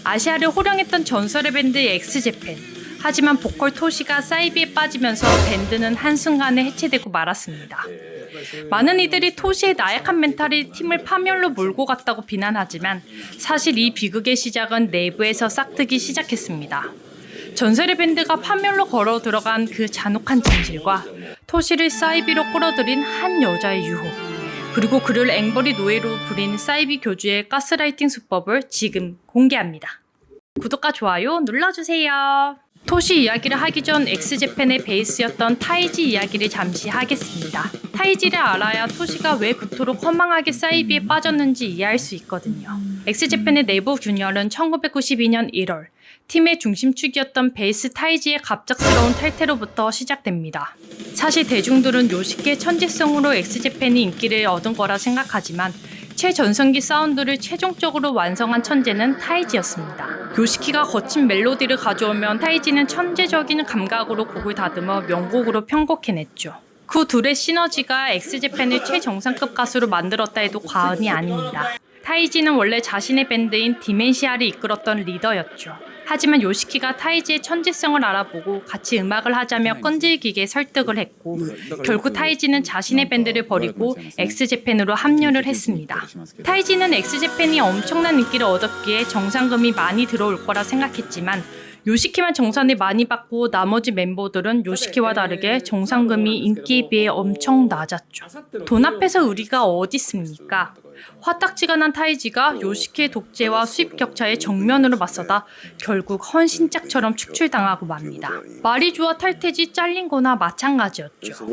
아시아를 호령했던 전설의 밴드 엑스제팬. 하지만 보컬 토시가 사이비에 빠지면서 밴드는 한순간에 해체되고 말았습니다. 많은 이들이 토시의 나약한 멘탈이 팀을 파멸로 몰고 갔다고 비난하지만 사실 이 비극의 시작은 내부에서 싹트기 시작했습니다. 전설의 밴드가 파멸로 걸어 들어간 그 잔혹한 진실과 토시를 사이비로 끌어들인 한 여자의 유혹, 그리고 그를 앵벌이 노예로 부린 사이비 교주의 가스라이팅 수법을 지금 공개합니다. 구독과 좋아요 눌러주세요. 토시 이야기를 하기 전 엑스제팬의 베이스였던 타이지 이야기를 잠시 하겠습니다. 타이지를 알아야 토시가 왜 그토록 허망하게 사이비에 빠졌는지 이해할 수 있거든요. 엑스제팬의 내부 균열은 1992년 1월 팀의 중심축이었던 베이스 타이지의 갑작스러운 탈퇴로부터 시작됩니다. 사실 대중들은 요시키의 천재성으로 엑스제팬이 인기를 얻은 거라 생각하지만 최전성기 사운드를 최종적으로 완성한 천재는 타이지였습니다. 요시키가 거친 멜로디를 가져오면 타이지는 천재적인 감각으로 곡을 다듬어 명곡으로 편곡해냈죠. 그 둘의 시너지가 엑스제팬을 최정상급 가수로 만들었다 해도 과언이 아닙니다. 타이지는 원래 자신의 밴드인 디멘시아를 이끌었던 리더였죠. 하지만 요시키가 타이지의 천재성을 알아보고 같이 음악을 하자며 끈질기게 설득을 했고 결국 타이지는 자신의 밴드를 버리고 엑스제팬으로 합류를 했습니다. 타이지는 엑스제팬이 엄청난 인기를 얻었기에 정상금이 많이 들어올 거라 생각했지만 요시키만 정산을 많이 받고 나머지 멤버들은 요시키와 다르게 정상금이 인기에 비해 엄청 낮았죠. 돈 앞에서 의리가 어디 있습니까? 화딱지가 난 타이지가 요시키의 독재와 수입 격차에 정면으로 맞서다 결국 헌신짝처럼 축출당하고 맙니다. 말이 좋아 탈퇴지 잘린 거나 마찬가지였죠.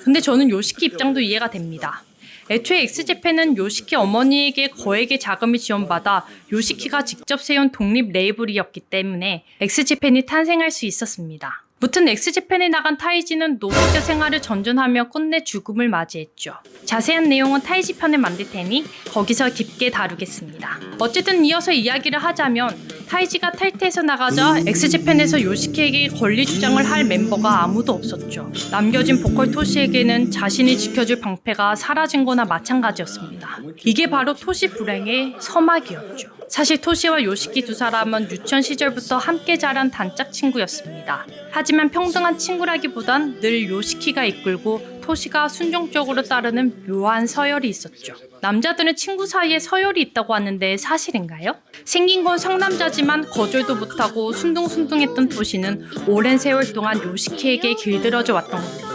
근데 저는 요시키 입장도 이해가 됩니다. 애초에 엑스제팬은 요시키 어머니에게 거액의 자금을 지원받아 요시키가 직접 세운 독립 레이블이었기 때문에 엑스제팬이 탄생할 수 있었습니다. 무튼 엑스제팬에 나간 타이지는 노숙자 생활을 전전하며 끝내 죽음을 맞이했죠. 자세한 내용은 타이지 편을 만들 테니 거기서 깊게 다루겠습니다. 어쨌든 이어서 이야기를 하자면 타이지가 탈퇴해서 나가자 엑스제팬에서 요시키에게 권리 주장을 할 멤버가 아무도 없었죠. 남겨진 보컬 토시에게는 자신이 지켜줄 방패가 사라진 거나 마찬가지였습니다. 이게 바로 토시 불행의 서막이었죠. 사실 토시와 요시키 두 사람은 유치원 시절부터 함께 자란 단짝 친구였습니다. 하지만 평등한 친구라기보단 늘 요시키가 이끌고 토시가 순종적으로 따르는 묘한 서열이 있었죠. 남자들은 친구 사이에 서열이 있다고 하는데 사실인가요? 생긴 건 상남자지만 거절도 못하고 순둥순둥했던 토시는 오랜 세월 동안 요시키에게 길들여져 왔던 겁니다.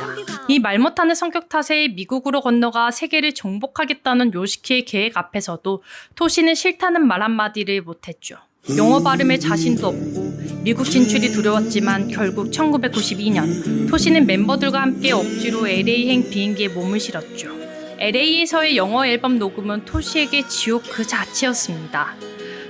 이 말 못하는 성격 탓에 미국으로 건너가 세계를 정복하겠다는 요시키의 계획 앞에서도 토시는 싫다는 말 한마디를 못했죠. 영어 발음에 자신도 없고 미국 진출이 두려웠지만 결국 1992년 토시는 멤버들과 함께 억지로 LA행 비행기에 몸을 실었죠. LA에서의 영어 앨범 녹음은 토시에게 지옥 그 자체였습니다.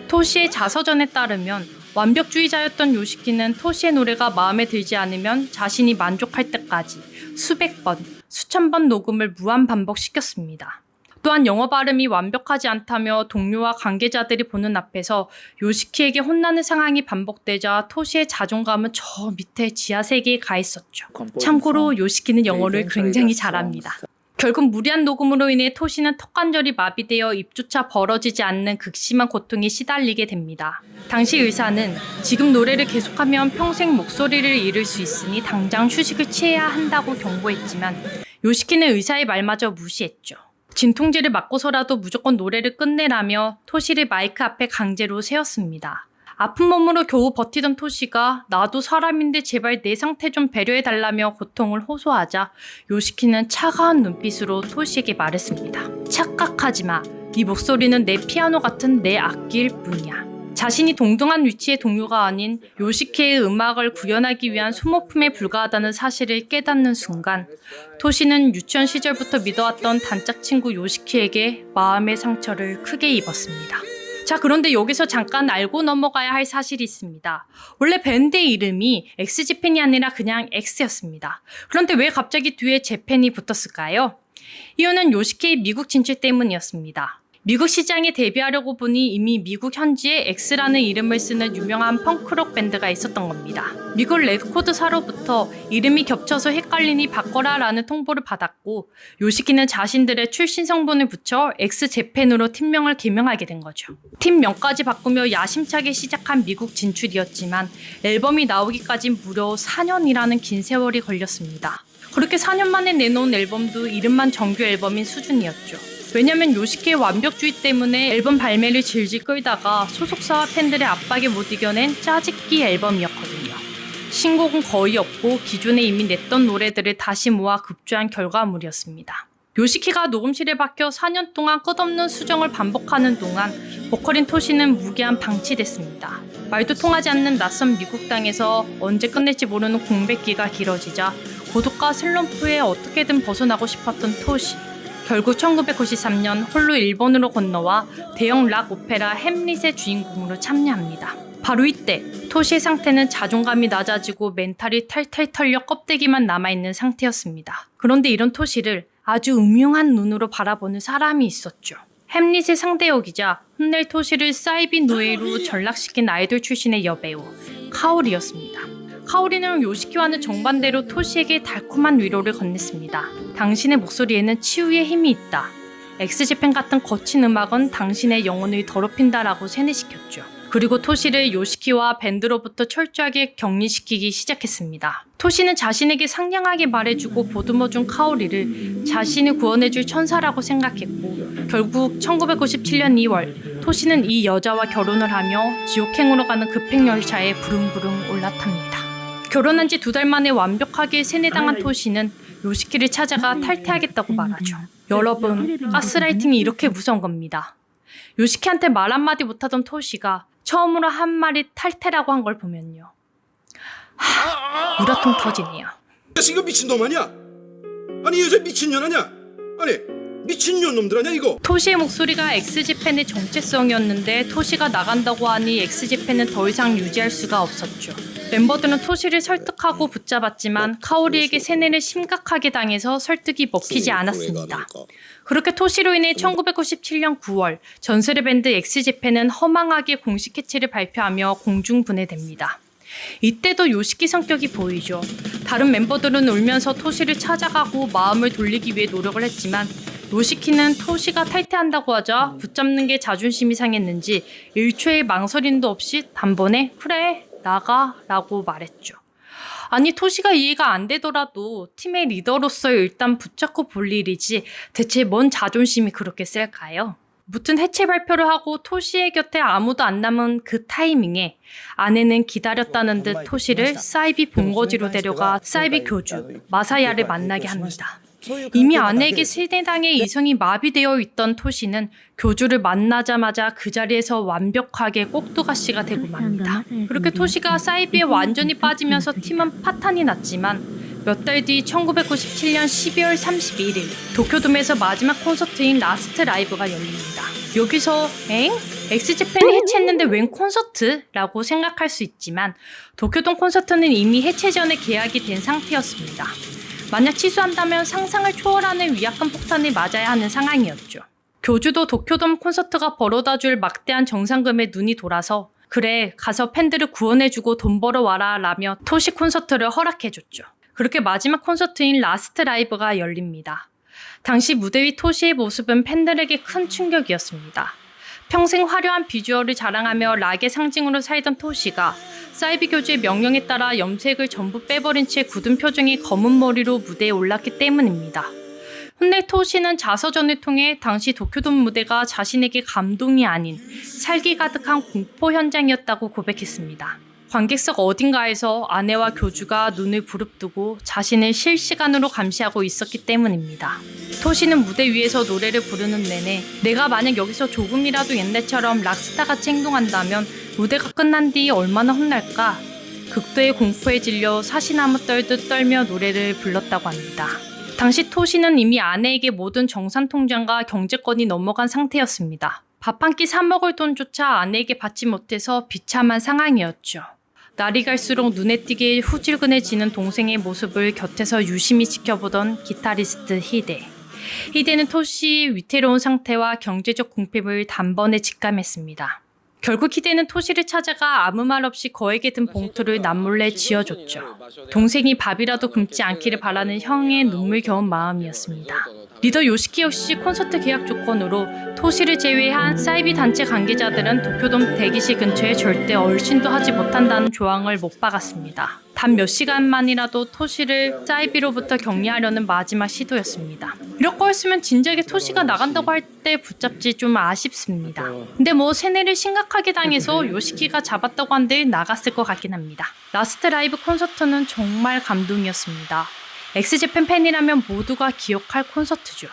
토시의 자서전에 따르면 완벽주의자였던 요시키는 토시의 노래가 마음에 들지 않으면 자신이 만족할 때까지 수백 번, 수천 번 녹음을 무한 반복시켰습니다. 또한 영어 발음이 완벽하지 않다며 동료와 관계자들이 보는 앞에서 요시키에게 혼나는 상황이 반복되자 토시의 자존감은 저 밑에 지하 세계에 가 있었죠. 참고로 요시키는 영어를 굉장히 잘합니다. 결국 무리한 녹음으로 인해 토시는 턱관절이 마비되어 입조차 벌어지지 않는 극심한 고통에 시달리게 됩니다. 당시 의사는 지금 노래를 계속하면 평생 목소리를 잃을 수 있으니 당장 휴식을 취해야 한다고 경고했지만 요시키는 의사의 말마저 무시했죠. 진통제를 맞고서라도 무조건 노래를 끝내라며 토시를 마이크 앞에 강제로 세웠습니다. 아픈 몸으로 겨우 버티던 토시가 나도 사람인데 제발 내 상태 좀 배려해달라며 고통을 호소하자 요시키는 차가운 눈빛으로 토시에게 말했습니다. 착각하지 마. 네 목소리는 내 피아노 같은 내 악기일 뿐이야. 자신이 동등한 위치의 동료가 아닌 요시키의 음악을 구현하기 위한 소모품에 불과하다는 사실을 깨닫는 순간 토시는 유치원 시절부터 믿어왔던 단짝 친구 요시키에게 마음의 상처를 크게 입었습니다. 자, 그런데 여기서 잠깐 알고 넘어가야 할 사실이 있습니다. 원래 밴드의 이름이 엑스제팬이 아니라 그냥 X였습니다. 그런데 왜 갑자기 뒤에 제팬이 붙었을까요? 이유는 요시키의 미국 진출 때문이었습니다. 미국 시장에 데뷔하려고 보니 이미 미국 현지에 X라는 이름을 쓰는 유명한 펑크록 밴드가 있었던 겁니다. 미국 레코드사로부터 이름이 겹쳐서 헷갈리니 바꿔라 라는 통보를 받았고 요시키는 자신들의 출신 성분을 붙여 엑스제팬으로 팀명을 개명하게 된 거죠. 팀명까지 바꾸며 야심차게 시작한 미국 진출이었지만 앨범이 나오기까지 무려 4년이라는 긴 세월이 걸렸습니다. 그렇게 4년 만에 내놓은 앨범도 이름만 정규 앨범인 수준이었죠. 왜냐면 요시키의 완벽주의 때문에 앨범 발매를 질질 끌다가 소속사와 팬들의 압박에 못 이겨낸 짜집기 앨범이었거든요. 신곡은 거의 없고 기존에 이미 냈던 노래들을 다시 모아 급조한 결과물이었습니다. 요시키가 녹음실에 박혀 4년 동안 끝없는 수정을 반복하는 동안 보컬인 토시는 무기한 방치됐습니다. 말도 통하지 않는 낯선 미국 땅에서 언제 끝낼지 모르는 공백기가 길어지자 고독과 슬럼프에 어떻게든 벗어나고 싶었던 토시. 결국 1993년 홀로 일본으로 건너와 대형 락 오페라 햄릿의 주인공으로 참여합니다. 바로 이때 토시의 상태는 자존감이 낮아지고 멘탈이 탈탈 털려 껍데기만 남아있는 상태였습니다. 그런데 이런 토시를 아주 음흉한 눈으로 바라보는 사람이 있었죠. 햄릿의 상대역이자 훗날 토시를 사이비 노예로 전락시킨 아이돌 출신의 여배우 카오리였습니다. 카오리는 요시키와는 정반대로 토시에게 달콤한 위로를 건넸습니다. 당신의 목소리에는 치유의 힘이 있다. 엑스제팬 같은 거친 음악은 당신의 영혼을 더럽힌다라고 세뇌시켰죠. 그리고 토시를 요시키와 밴드로부터 철저하게 격리시키기 시작했습니다. 토시는 자신에게 상냥하게 말해주고 보듬어준 카오리를 자신을 구원해줄 천사라고 생각했고 결국 1997년 2월 토시는 이 여자와 결혼을 하며 지옥행으로 가는 급행열차에 부릉부릉 올라탑니다. 결혼한 지 2달 만에 완벽하게 세뇌당한 토시는 요시키를 찾아가 탈퇴하겠다고 말하죠. 여러분, 가스라이팅이 이렇게 무서운 겁니다. 요시키한테 말 한마디 못하던 토시가 처음으로 한 말이 탈퇴라고 한 걸 보면요. 우라통 터지네요. 이거 미친놈 아니야? 아니 이 여자 미친년 아니야? 아니 미친년 놈들 아니야 이거? 토시의 목소리가 엑스제팬의 정체성이었는데 토시가 나간다고 하니 엑스제팬은 더 이상 유지할 수가 없었죠. 멤버들은 토시를 설득하고 붙잡았지만 카오리에게 세뇌를 심각하게 당해서 설득이 먹히지 않았습니다. 그렇게 토시로 인해 1997년 9월 전설의 밴드 엑스제팬은 허망하게 공식 해체를 발표하며 공중분해됩니다. 이때도 요시키 성격이 보이죠. 다른 멤버들은 울면서 토시를 찾아가고 마음을 돌리기 위해 노력을 했지만 요시키는 토시가 탈퇴한다고 하자 붙잡는 게 자존심이 상했는지 1초의 망설임도 없이 단번에 그래 나가 라고 말했죠. 아니 토시가 이해가 안 되더라도 팀의 리더로서 일단 붙잡고 볼 일이지 대체 뭔 자존심이 그렇게 셀까요? 무튼 해체 발표를 하고 토시의 곁에 아무도 안 남은 그 타이밍에 아내는 기다렸다는 듯 토시를 사이비 본거지로 데려가 사이비 교주 마사야를 만나게 합니다. 이미 아내에게 세뇌당해 이성이 마비되어 있던 토시는 교주를 만나자마자 그 자리에서 완벽하게 꼭두가시가 되고 맙니다. 그렇게 토시가 사이비에 완전히 빠지면서 팀은 파탄이 났지만 몇 달 뒤 1997년 12월 31일 도쿄돔에서 마지막 콘서트인 라스트 라이브가 열립니다. 여기서 엑스제팬이 해체했는데 웬 콘서트? 라고 생각할 수 있지만 도쿄돔 콘서트는 이미 해체 전에 계약이 된 상태였습니다. 만약 취소한다면 상상을 초월하는 위압감 폭탄을 맞아야 하는 상황이었죠. 교주도 도쿄돔 콘서트가 벌어다줄 막대한 정상금에 눈이 돌아서 그래 가서 팬들을 구원해주고 돈 벌어와라 라며 토시 콘서트를 허락해줬죠. 그렇게 마지막 콘서트인 라스트 라이브가 열립니다. 당시 무대 위 토시의 모습은 팬들에게 큰 충격이었습니다. 평생 화려한 비주얼을 자랑하며 락의 상징으로 살던 토시가 사이비 교주의 명령에 따라 염색을 전부 빼버린 채 굳은 표정이 검은 머리로 무대에 올랐기 때문입니다. 훗날 토시는 자서전을 통해 당시 도쿄돔 무대가 자신에게 감동이 아닌 살기 가득한 공포 현장이었다고 고백했습니다. 관객석 어딘가에서 아내와 교주가 눈을 부릅뜨고 자신을 실시간으로 감시하고 있었기 때문입니다. 토시는 무대 위에서 노래를 부르는 내내 내가 만약 여기서 조금이라도 옛날처럼 락스타같이 행동한다면 무대가 끝난 뒤 얼마나 혼날까? 극도의 공포에 질려 사시나무 떨듯 떨며 노래를 불렀다고 합니다. 당시 토시는 이미 아내에게 모든 정산 통장과 경제권이 넘어간 상태였습니다. 밥 한 끼 사 먹을 돈조차 아내에게 받지 못해서 비참한 상황이었죠. 날이 갈수록 눈에 띄게 후질근해지는 동생의 모습을 곁에서 유심히 지켜보던 기타리스트 히데. 희대는 토시의 위태로운 상태와 경제적 궁핍을 단번에 직감했습니다. 결국 희대는 토시를 찾아가 아무 말 없이 거액에 든 봉투를 남몰래 쥐어줬죠. 동생이 밥이라도 굶지 않기를 바라는 형의 눈물겨운 마음이었습니다. 리더 요시키 역시 콘서트 계약 조건으로 토시를 제외한 사이비 단체 관계자들은 도쿄돔 대기실 근처에 절대 얼씬도 하지 못한다는 조항을 못 박았습니다. 단 몇 시간만이라도 토시를 사이비로부터 격리하려는 마지막 시도였습니다. 이럴 거였으면 진작에 토시가 나간다고 할 때 붙잡지 좀 아쉽습니다. 근데 뭐 세뇌를 심각하게 당해서 요시키가 잡았다고 한들 나갔을 것 같긴 합니다. 라스트 라이브 콘서트는 정말 감동이었습니다. 엑스제팬 팬이라면 모두가 기억할 콘서트죠.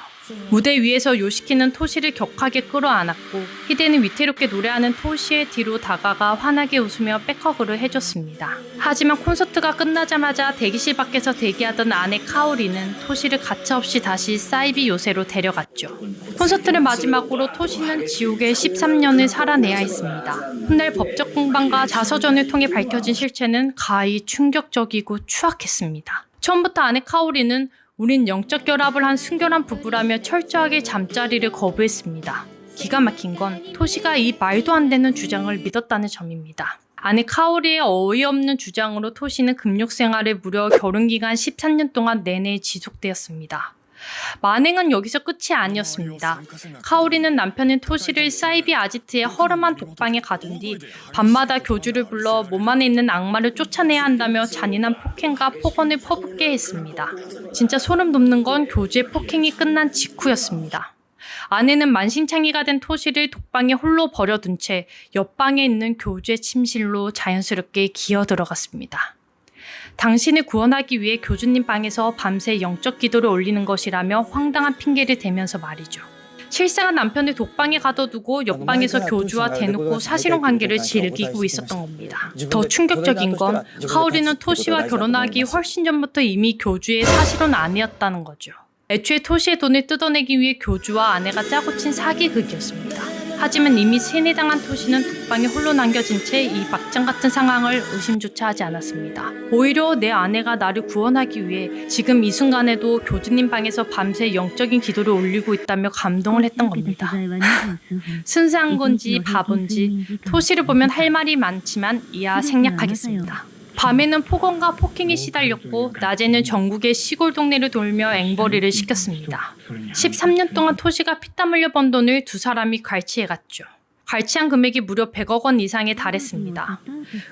무대 위에서 요시키는 토시를 격하게 끌어안았고 희대는 위태롭게 노래하는 토시의 뒤로 다가가 환하게 웃으며 백허그를 해줬습니다. 하지만 콘서트가 끝나자마자 대기실 밖에서 대기하던 아내 카오리는 토시를 가차없이 다시 사이비 요새로 데려갔죠. 콘서트를 마지막으로 토시는 지옥의 13년을 살아내야 했습니다. 훗날 법적 공방과 자서전을 통해 밝혀진 실체는 가히 충격적이고 추악했습니다. 처음부터 아내 카오리는 우린 영적 결합을 한 순결한 부부라며 철저하게 잠자리를 거부했습니다. 기가 막힌 건 토시가 이 말도 안 되는 주장을 믿었다는 점입니다. 아내 카오리의 어이없는 주장으로 토시는 금욕 생활을 무려 결혼기간 13년 동안 내내 지속되었습니다. 만행은 여기서 끝이 아니었습니다. 카오리는 남편인 토시를 사이비 아지트의 허름한 독방에 가둔 뒤 밤마다 교주를 불러 몸 안에 있는 악마를 쫓아내야 한다며 잔인한 폭행과 폭언을 퍼붓게 했습니다. 진짜 소름 돋는 건 교주의 폭행이 끝난 직후였습니다. 아내는 만신창이가 된 토시를 독방에 홀로 버려둔 채 옆방에 있는 교주의 침실로 자연스럽게 기어 들어갔습니다. 당신을 구원하기 위해 교주님 방에서 밤새 영적 기도를 올리는 것이라며 황당한 핑계를 대면서 말이죠. 실상은 남편을 독방에 가둬두고 옆방에서 교주와 대놓고 사실혼 관계를 즐기고 있었던 겁니다. 더 충격적인 건 카오리는 토시와 결혼하기 훨씬 전부터 이미 교주의 사실혼 아내였다는 거죠. 애초에 토시의 돈을 뜯어내기 위해 교주와 아내가 짜고 친 사기극이었습니다. 하지만 이미 세뇌당한 토시는 독방에 홀로 남겨진 채 이 막장 같은 상황을 의심조차 하지 않았습니다. 오히려 내 아내가 나를 구원하기 위해 지금 이 순간에도 교주님 방에서 밤새 영적인 기도를 올리고 있다며 감동을 했던 겁니다. 순수한 건지 바본지 토시를 보면 할 말이 많지만 이하 생략하겠습니다. 밤에는 폭언과 폭행에 시달렸고 낮에는 전국의 시골 동네를 돌며 앵벌이를 시켰습니다. 13년 동안 토시가 피땀 흘려 번 돈을 두 사람이 갈취해갔죠. 갈취한 금액이 무려 100억 원 이상에 달했습니다.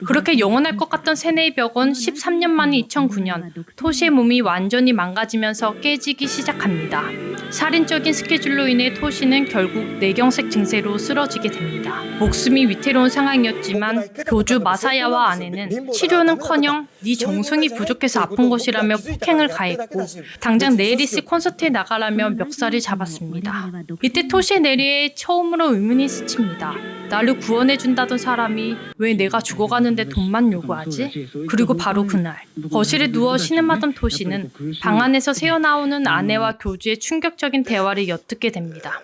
그렇게 영원할 것 같던 세뇌의 벽은 13년 만인 2009년 토시의 몸이 완전히 망가지면서 깨지기 시작합니다. 살인적인 스케줄로 인해 토시는 결국 뇌경색 증세로 쓰러지게 됩니다. 목숨이 위태로운 상황이었지만 교주 마사야와 아내는 치료는커녕 네 정성이 부족해서 아픈 것이라며 폭행을 가했고 당장 내일 있을 콘서트에 나가라며 멱살을 잡았습니다. 이때 토시의 내리에 처음으로 의문이 스칩니다. 나를 구원해준다던 사람이 왜 내가 죽어가는데 돈만 요구하지? 그리고 바로 그날 거실에 누워 신음하던 토시는 방 안에서 새어나오는 아내와 교주의 충격적인 대화를 엿듣게 됩니다.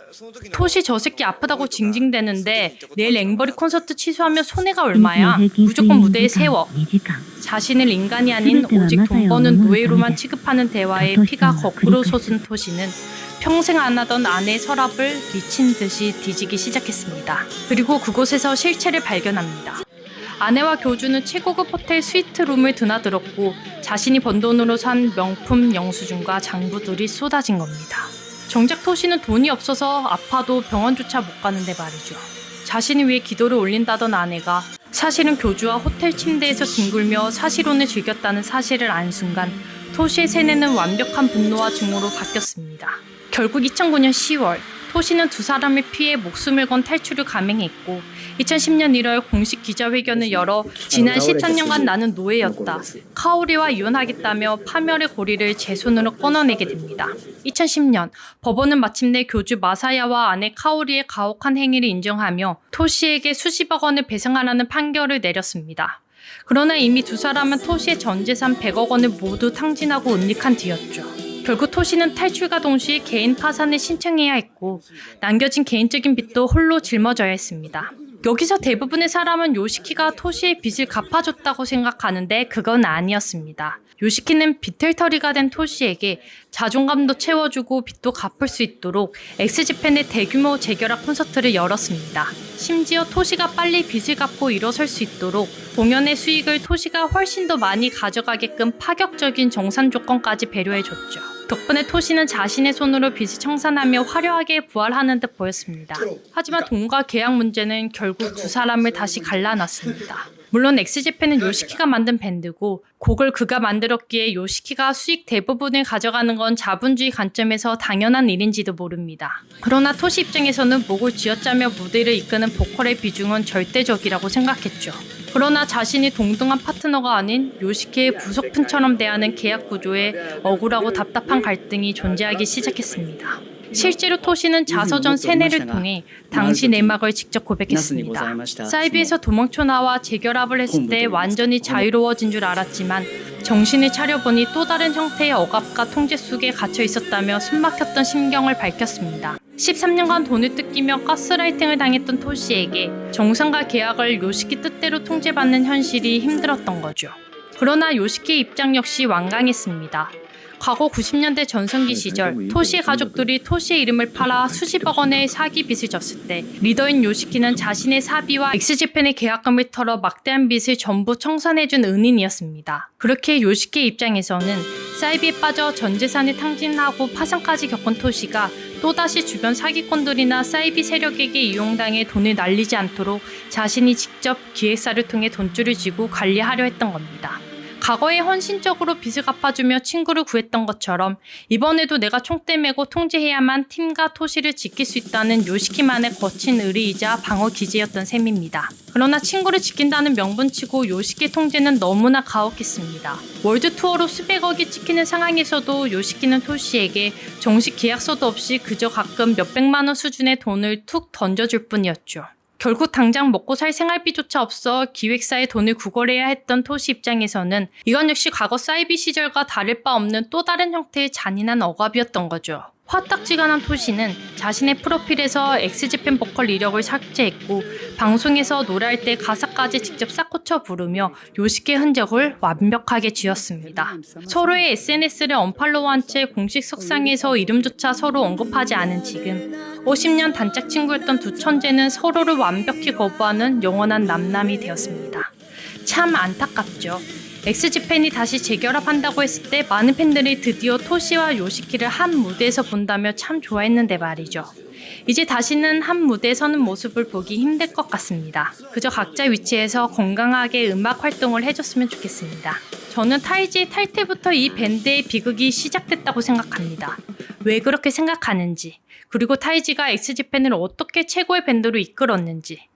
토시 저 새끼 아프다고 징징대는데 내일 앵벌이 콘서트 취소하면 손해가 얼마야? 무조건 무대에 세워. 자신을 인간이 아닌 오직 돈 버는 노예로만 취급하는 대화에 피가 거꾸로 솟은 토시는 평생 안 하던 아내의 서랍을 미친 듯이 뒤지기 시작했습니다. 그리고 그곳에서 실체를 발견합니다. 아내와 교주는 최고급 호텔 스위트룸을 드나들었고 자신이 번 돈으로 산 명품 영수증과 장부들이 쏟아진 겁니다. 정작 토시는 돈이 없어서 아파도 병원조차 못 가는데 말이죠. 자신을 위해 기도를 올린다던 아내가 사실은 교주와 호텔 침대에서 뒹굴며 사실혼을 즐겼다는 사실을 안 순간 토시의 세뇌는 완벽한 분노와 증오로 바뀌었습니다. 결국 2009년 10월 토시는 두 사람을 피해 목숨을 건 탈출을 감행했고 2010년 1월 공식 기자회견을 열어 지난 13년간 나는 노예였다. 카오리와 이혼하겠다며 파멸의 고리를 제 손으로 끊어내게 됩니다. 2010년 법원은 마침내 교주 마사야와 아내 카오리의 가혹한 행위를 인정하며 토시에게 수십억 원을 배상하라는 판결을 내렸습니다. 그러나 이미 두 사람은 토시의 전 재산 100억 원을 모두 탕진하고 은닉한 뒤였죠. 결국 토시는 탈출과 동시에 개인 파산을 신청해야 했고 남겨진 개인적인 빚도 홀로 짊어져야 했습니다. 여기서 대부분의 사람은 요시키가 토시의 빚을 갚아줬다고 생각하는데 그건 아니었습니다. 요시키는 비틀터리가 된 토시에게 자존감도 채워주고 빚도 갚을 수 있도록 엑스제팬의 대규모 재결합 콘서트를 열었습니다. 심지어 토시가 빨리 빚을 갚고 일어설 수 있도록 공연의 수익을 토시가 훨씬 더 많이 가져가게끔 파격적인 정산 조건까지 배려해줬죠. 덕분에 토시는 자신의 손으로 빚을 청산하며 화려하게 부활하는 듯 보였습니다. 하지만 돈과 계약 문제는 결국 두 사람을 다시 갈라놨습니다. 물론 엑스제팬은 요시키가 만든 밴드고 곡을 그가 만들었기에 요시키가 수익 대부분을 가져가는 건 자본주의 관점에서 당연한 일인지도 모릅니다. 그러나 토시 입장에서는 목을 쥐어짜며 무대를 이끄는 보컬의 비중은 절대적이라고 생각했죠. 그러나 자신이 동등한 파트너가 아닌 요시키의 부속품처럼 대하는 계약 구조에 억울하고 답답한 갈등이 존재하기 시작했습니다. 실제로 토시는 자서전 세뇌를 통해 당시 내막을 직접 고백했습니다. 사이비에서 도망쳐 나와 재결합을 했을 때 완전히 자유로워진 줄 알았지만 정신을 차려보니 또 다른 형태의 억압과 통제 속에 갇혀 있었다며 숨막혔던 심경을 밝혔습니다. 13년간 돈을 뜯기며 가스라이팅을 당했던 토시에게 정상과 계약을 요시키 뜻대로 통제받는 현실이 힘들었던 거죠. 그러나 요시키의 입장 역시 완강했습니다. 과거 90년대 전성기 시절 토시의 가족들이 토시의 이름을 팔아 수십억 원의 사기 빚을 졌을 때 리더인 요시키는 자신의 사비와 엑스제팬의 계약금을 털어 막대한 빚을 전부 청산해준 은인이었습니다. 그렇게 요시키의 입장에서는 사이비에 빠져 전 재산을 탕진하고 파산까지 겪은 토시가 또다시 주변 사기꾼들이나 사이비 세력에게 이용당해 돈을 날리지 않도록 자신이 직접 기획사를 통해 돈줄을 쥐고 관리하려 했던 겁니다. 과거에 헌신적으로 빚을 갚아주며 친구를 구했던 것처럼 이번에도 내가 총대 메고 통제해야만 팀과 토시를 지킬 수 있다는 요시키만의 거친 의리이자 방어 기제였던 셈입니다. 그러나 친구를 지킨다는 명분치고 요시키의 통제는 너무나 가혹했습니다. 월드 투어로 수백억이 찍히는 상황에서도 요시키는 토시에게 정식 계약서도 없이 그저 가끔 몇백만 원 수준의 돈을 툭 던져줄 뿐이었죠. 결국 당장 먹고 살 생활비조차 없어 기획사에 돈을 구걸해야 했던 토시 입장에서는 이건 역시 과거 사이비 시절과 다를 바 없는 또 다른 형태의 잔인한 억압이었던 거죠. 화딱지가 난 토시는 자신의 프로필에서 엑스제팬 보컬 이력을 삭제했고 방송에서 노래할 때 가사까지 직접 싹고쳐 부르며 요시키의 흔적을 완벽하게 지웠습니다. 서로의 SNS를 언팔로우한 채 공식 석상에서 이름조차 서로 언급하지 않은 지금 50년 단짝 친구였던 두 천재는 서로를 완벽히 거부하는 영원한 남남이 되었습니다. 참 안타깝죠. 엑스제팬이 다시 재결합한다고 했을 때 많은 팬들이 드디어 토시와 요시키를 한 무대에서 본다며 참 좋아했는데 말이죠. 이제 다시는 한 무대에 서는 모습을 보기 힘들 것 같습니다. 그저 각자 위치에서 건강하게 음악 활동을 해줬으면 좋겠습니다. 저는 타이지의 탈퇴부터 이 밴드의 비극이 시작됐다고 생각합니다. 왜 그렇게 생각하는지, 그리고 타이지가 엑스제팬을 어떻게 최고의 밴드로 이끌었는지,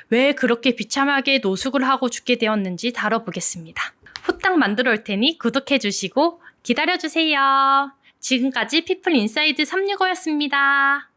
왜 그렇게 비참하게 노숙을 하고 죽게 되었는지 다뤄보겠습니다. 후딱 만들어 올 테니 구독해주시고 기다려주세요. 지금까지 피플 인사이드 365였습니다.